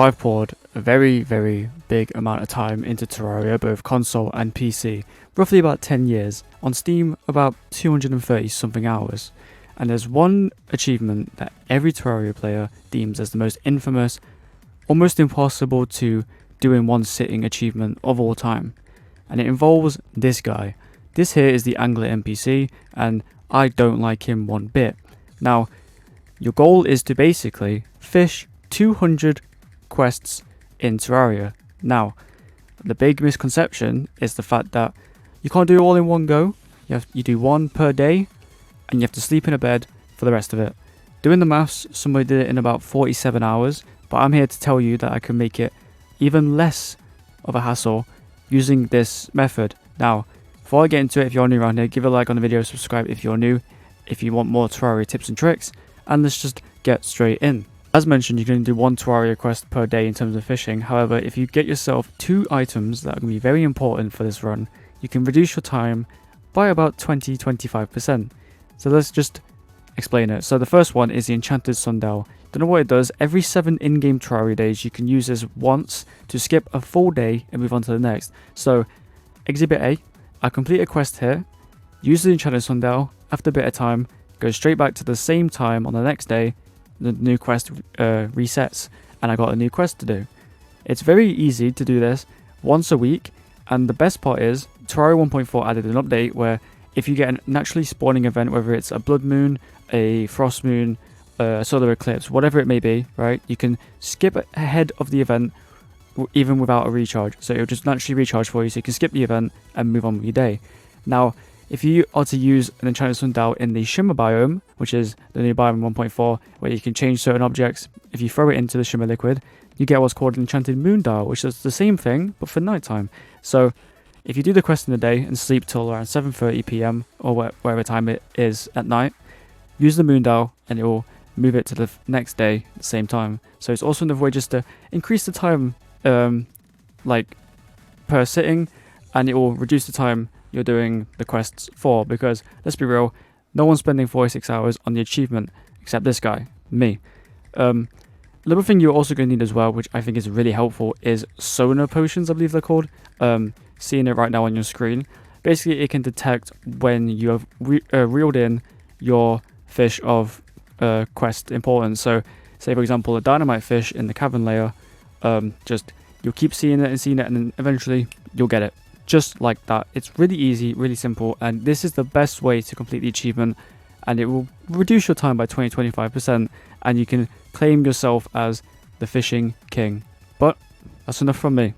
I've poured a very big amount of time into Terraria, both console and PC, roughly about 10 years, on Steam about 230 something hours, and there's one achievement that every Terraria player deems as the most infamous, almost impossible to do in one sitting achievement of all time, and it involves this guy. This here is the Angler NPC, and I don't like him one bit. Now, your goal is to basically fish 200 quests in Terraria. Now, the big misconception is the fact that you can't do it all in one go. You do one per day, and you have to sleep in a bed for the rest of it. Doing the maths, somebody did it in about 47 hours, but I'm here to tell you that I can make it even less of a hassle using this method. Now, before I get into it, if you're new around here, give a like on the video, subscribe if you're new, if you want more Terraria tips and tricks, and let's just get straight in. As mentioned, you can do one Terraria quest per day in terms of fishing. However, if you get yourself 2 items that are going to be very important for this run, you can reduce your time by about 20-25%. So let's just explain it. So the first one is the Enchanted Sundial. Don't know what it does. Every 7 in-game Terraria days, you can use this once to skip a full day and move on to the next. So, Exhibit A, I complete a quest here, use the Enchanted Sundial, after a bit of time, go straight back to the same time on the next day, the new quest resets, and I got a new quest to do. It's very easy to do this once a week, and the best part is Terraria 1.4 added an update where if you get a naturally spawning event, whether it's a blood moon, a frost moon, a solar eclipse, whatever it may be, right, you can skip ahead of the event even without a recharge. So it'll just naturally recharge for you, so you can skip the event and move on with your day. Now, if you are to use an Enchanted Sundial in the Shimmer biome, which is the new biome 1.4, where you can change certain objects, if you throw it into the Shimmer liquid, you get what's called an Enchanted Moon Dial, which is the same thing, but for nighttime. So, if you do the quest in the day and sleep till around 7:30 PM, or whatever time it is at night, use the Moon Dial, and it will move it to the next day at the same time. So it's also another way just to increase the time, like, per sitting, and it will reduce the time you're doing the quests for, because let's be real, no one's spending 46 hours on the achievement except this guy, me. Another thing you're also going to need as well, which I think is really helpful, is sonar potions, I believe they're called. Seeing it right now on your screen. Basically, it can detect when you have reeled in your fish of quest importance. So, say for example, a dynamite fish in the cavern layer, just you'll keep seeing it, and then eventually you'll get it. Just like that. It's really easy, really simple, and this is the best way to complete the achievement, and it will reduce your time by 20-25%, and you can claim yourself as the fishing king. But that's enough from me.